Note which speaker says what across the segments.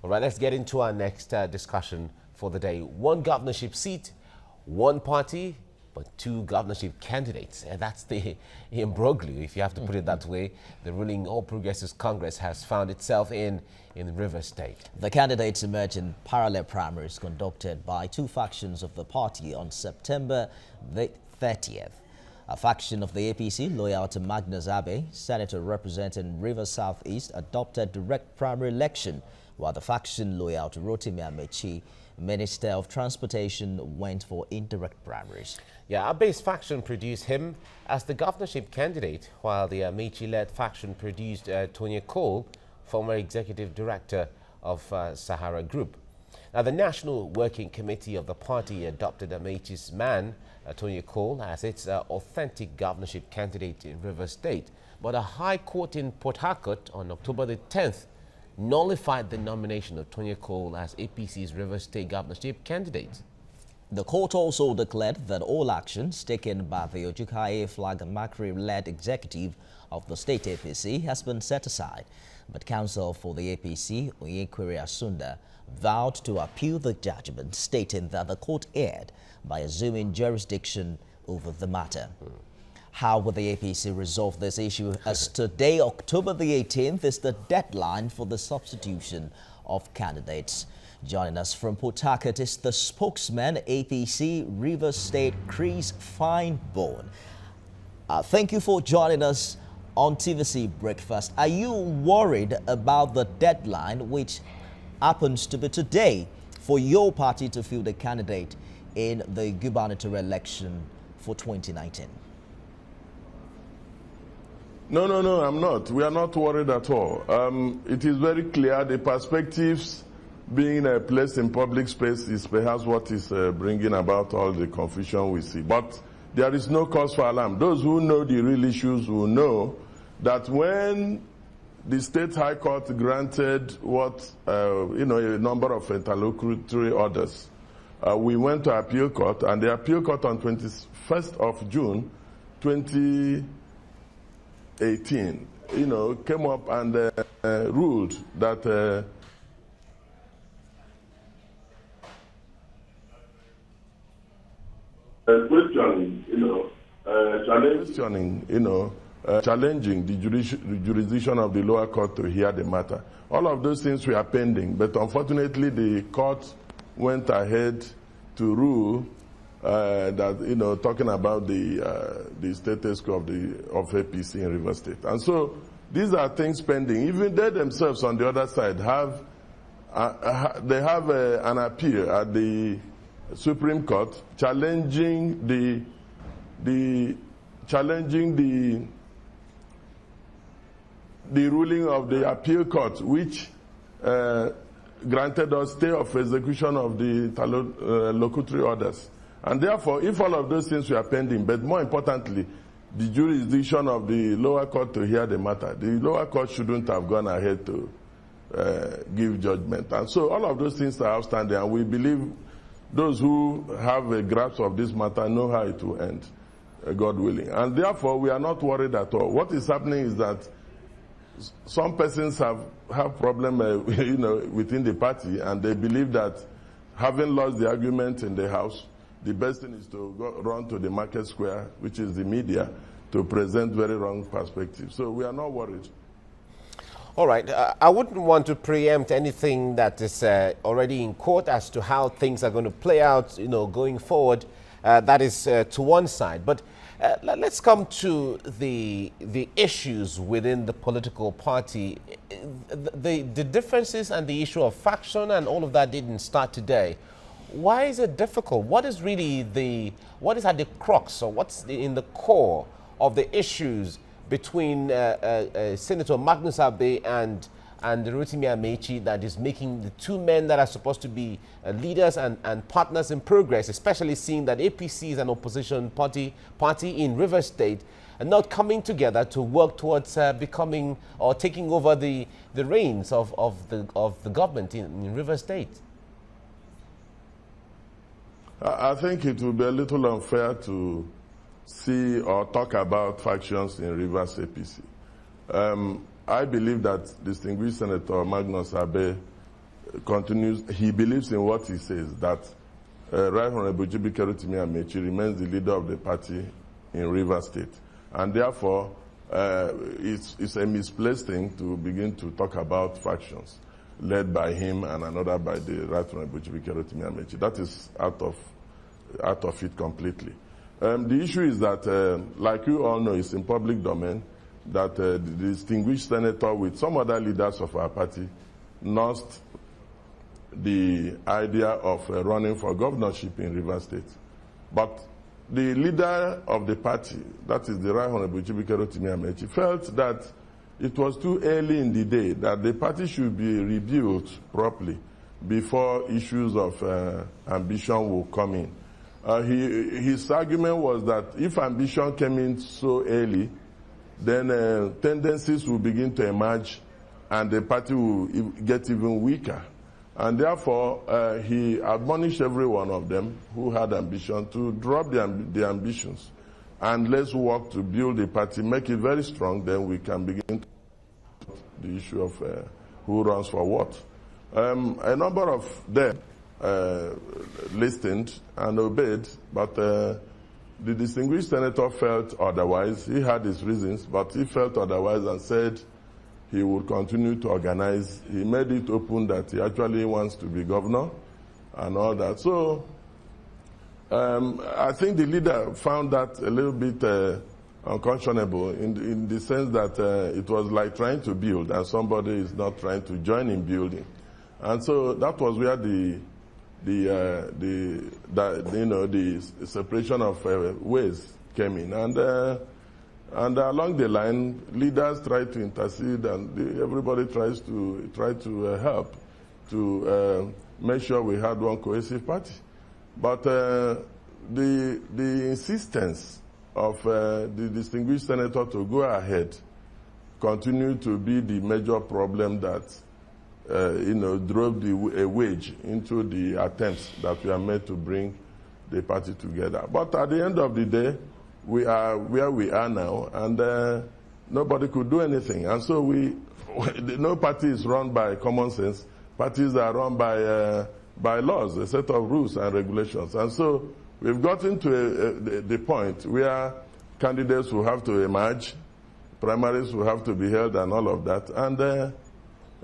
Speaker 1: All right, let's get into our next discussion for the day. One governorship seat, one party, but two governorship candidates. That's the imbroglio, if you have to put it that way, the ruling All Progressives Congress has found itself in Rivers State.
Speaker 2: The candidates emerged in parallel primaries conducted by two factions of the party on September the 30th. A faction of the APC, loyal to Magnus Abe, senator representing Rivers Southeast, adopted direct primary election, while the faction loyal to Rotimi Amechi, Minister of Transportation, went for indirect primaries.
Speaker 1: Yeah, Abe's faction produced him as the governorship candidate, while the Amechi-led faction produced Tony Cole, former executive director of Sahara Group. Now, the National Working Committee of the party adopted Amechi's man, Tony Cole, as its authentic governorship candidate in Rivers State. But a high court in Port Harcourt on October the 10th nullified the nomination of Tony Cole as APC's Rivers State governorship candidate.
Speaker 2: The court also declared that all actions taken by the Ojukaye Flag Makri-led executive of the state APC has been set aside. But counsel for the APC, Onyekwere Asunda, vowed to appeal the judgment, stating that the court erred by assuming jurisdiction over the matter. How will the APC resolve this issue, as today, October the 18th, is the deadline for the substitution of candidates? Joining us from Port Harcourt is the spokesman, APC Rivers State, Chris Finebone. Thank you for joining us on TVC Breakfast. Are you worried about the deadline, which happens to be today, for your party to field a candidate in the gubernatorial election for 2019?
Speaker 3: No, I'm not. We are not worried at all. It is very clear the perspectives being placed in public space is perhaps what is bringing about all the confusion we see. But there is no cause for alarm. Those who know the real issues will know that when the State High Court granted what, a number of interlocutory orders, we went to appeal court, and the appeal court on 21st of June 2018, came up and ruled that challenging the jurisdiction of the lower court to hear the matter. All of those things were pending, but unfortunately the court went ahead to rule that, talking about the status quo of APC in Rivers State. And so these are things pending. Even they themselves on the other side have an appeal at the Supreme Court challenging the ruling of the appeal court, which granted us stay of execution of the locutory orders. And therefore, if all of those things were pending, but more importantly, the jurisdiction of the lower court to hear the matter, the lower court shouldn't have gone ahead to give judgment. And so all of those things are outstanding, and we believe those who have a grasp of this matter know how it will end, God willing. And therefore, we are not worried at all. What is happening is that some persons have problem, within the party, and they believe that having lost the argument in the House, the best thing is to run to the market square, which is the media, to present very wrong perspectives. So we are not worried.
Speaker 1: All right. I wouldn't want to preempt anything that is already in court as to how things are going to play out, going forward. That is to one side. But let's come to the issues within the political party. The differences and the issue of faction and all of that didn't start today. Why is it difficult? What is really what is at the crux, or what's in the core of the issues between Senator Magnus Abe and Rotimi Amechi that is making the two men that are supposed to be leaders and partners in progress, especially seeing that APC is an opposition party in Rivers State, and not coming together to work towards becoming or taking over the reins of the government in Rivers State?
Speaker 3: I think it would be a little unfair to see or talk about factions in Rivers APC. I believe that distinguished Senator Magnus Abe continues, he believes in what he says, that Right Honorable Jibike Rotimi Amechi remains the leader of the party in Rivers State. And therefore, it's a misplaced thing to begin to talk about factions led by him and another by the Right Honorable Jibike Rotimi Amechi. That is out of it completely. The issue is that, like you all know, it's in public domain that the distinguished senator with some other leaders of our party nursed the idea of running for governorship in Rivers State. But the leader of the party, that is the Right Honorable Jibike Rotimi Amechi, felt that it was too early in the day, that the party should be rebuilt properly before issues of ambition will come in. His argument was that if ambition came in so early, then tendencies will begin to emerge and the party will get even weaker. And therefore, he admonished every one of them who had ambition to drop the ambitions and let's work to build the party, make it very strong, then we can begin the issue of who runs for what. A number of them listened and obeyed, but the distinguished senator felt otherwise. He had his reasons, but he felt otherwise and said he would continue to organize. He made it open that he actually wants to be governor and all that. So I think the leader found that a little bit unconscionable in the sense that it was like trying to build and somebody is not trying to join in building. And so that was where the separation of ways came in. And along the line, leaders try to intercede, and everybody tries to help to make sure we had one cohesive party. But the insistence of the distinguished senator to go ahead continued to be the major problem that drove a wedge into the attempts that were made to bring the party together. But at the end of the day, we are where we are now, and nobody could do anything. And so no party is run by common sense. Parties are run by laws, a set of rules and regulations. And so we've gotten to the point where candidates will have to emerge, primaries will have to be held and all of that. And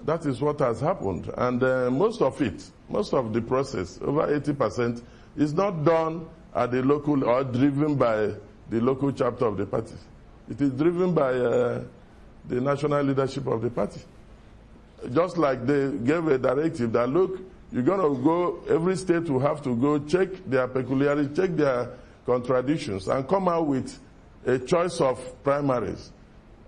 Speaker 3: that is what has happened. And most of the process, over 80%, is not done at the local or driven by the local chapter of the party. It is driven by the national leadership of the party. Just like they gave a directive that, look, you're going to go, every state will have to go check their peculiarities, check their contradictions, and come out with a choice of primaries,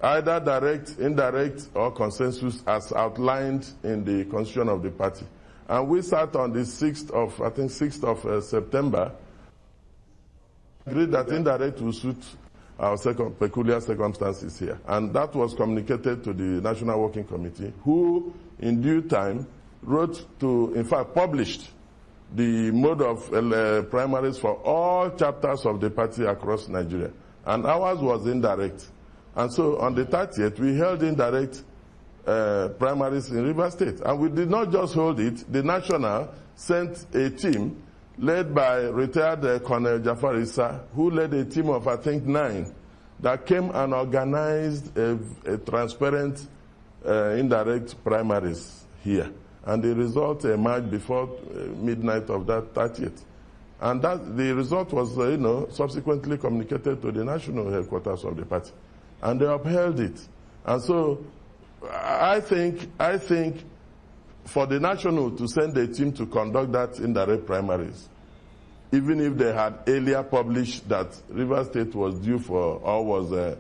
Speaker 3: either direct, indirect, or consensus as outlined in the constitution of the party. And we sat on the 6th of September, agreed that indirect will suit our peculiar circumstances here. And that was communicated to the National Working Committee, who in due time published the mode of primaries for all chapters of the party across Nigeria. And ours was indirect. And so on the 30th, we held indirect primaries in Rivers State. And we did not just hold it. The National sent a team led by retired Colonel Jafar Issa, who led a team of, I think, 9, that came and organized a transparent indirect primaries here. And the result emerged before midnight of that 30th. And the result was, subsequently communicated to the national headquarters of the party. And they upheld it. And so I think for the national to send a team to conduct that indirect primaries, even if they had earlier published that Rivers State was due for or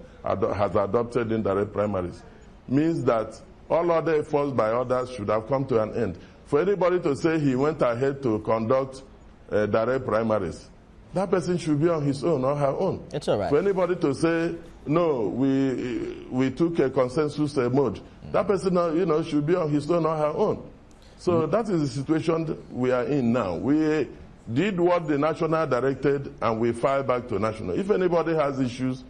Speaker 3: has adopted indirect primaries, means that all other efforts by others should have come to an end. For anybody to say he went ahead to conduct direct primaries, that person should be on his own or her own.
Speaker 2: It's all right.
Speaker 3: For anybody to say, no, we took a consensus mode, that person should be on his own or her own. So that is the situation we are in now. We did what the national directed and we filed back to national. If anybody has issues,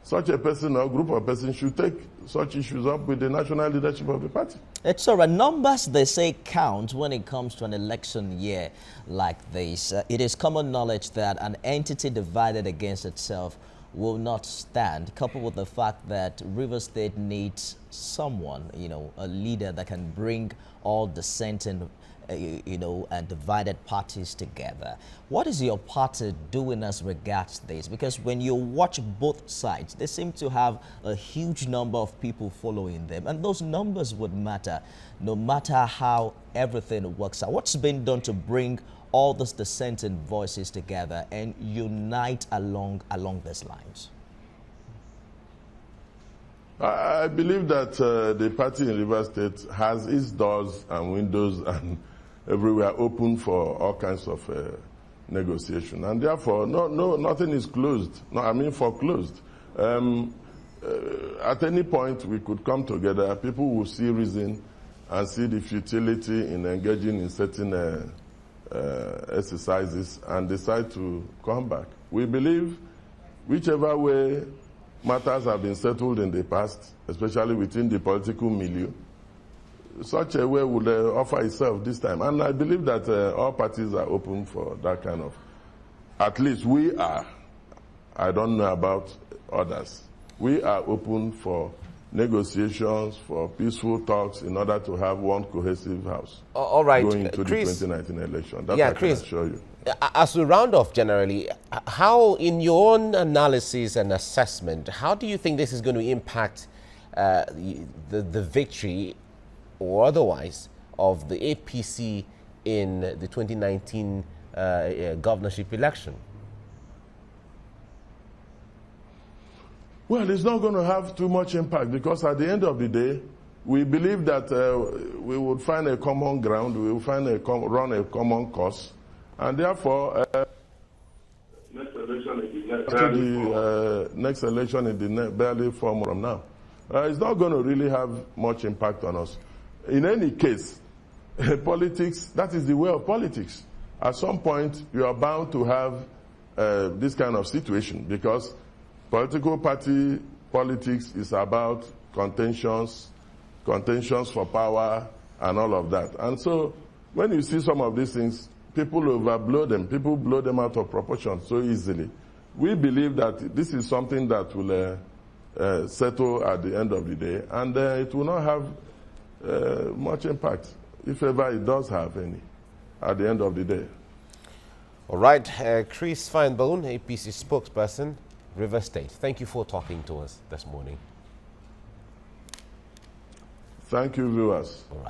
Speaker 3: such a person or group of persons should take such issues up with the national leadership of the party.
Speaker 2: It's all right. Numbers, they say, count when it comes to an election year like this. It is common knowledge that an entity divided against itself will not stand, coupled with the fact that Rivers State needs someone, a leader that can bring all dissenting, and divided parties together. What is your party doing as regards this? Because when you watch both sides, they seem to have a huge number of people following them, and those numbers would matter no matter how everything works out. What's been done to bring all those dissenting voices together and unite along these lines?
Speaker 3: I believe that the party in Rivers State has its doors and windows and everywhere open for all kinds of negotiation, and therefore nothing is closed. Foreclosed. At any point we could come together. People will see reason and see the futility in engaging in certain exercises and decide to come back. We believe whichever way matters have been settled in the past, especially within the political milieu, such a way would offer itself this time. And I believe that all parties are open for that kind of, at least we are. I don't know about others. We are open for negotiations, for peaceful talks in order to have one cohesive house.
Speaker 1: All right,
Speaker 3: going into
Speaker 1: Chris,
Speaker 3: the 2019 election. That
Speaker 1: yeah,
Speaker 3: I
Speaker 1: Chris,
Speaker 3: can assure you.
Speaker 1: As we round off generally, how, in your own analysis and assessment, how do you think this is going to impact the victory or otherwise of the APC in the 2019 governorship election?
Speaker 3: Well, it's not going to have too much impact because at the end of the day, we believe that we would find a common ground, we will run a common course, and therefore, next election in the barely 4 months from now, it's not going to really have much impact on us. In any case, politics, that is the way of politics. At some point, you are bound to have this kind of situation because political party politics is about contentions for power and all of that. And so when you see some of these things, people overblow them. People blow them out of proportion so easily. We believe that this is something that will settle at the end of the day, and it will not have much impact, if ever it does have any, at the end of the day.
Speaker 1: All right, Chris Feinbone, APC spokesperson, Rivers State. Thank you for talking to us this morning.
Speaker 3: Thank you, viewers.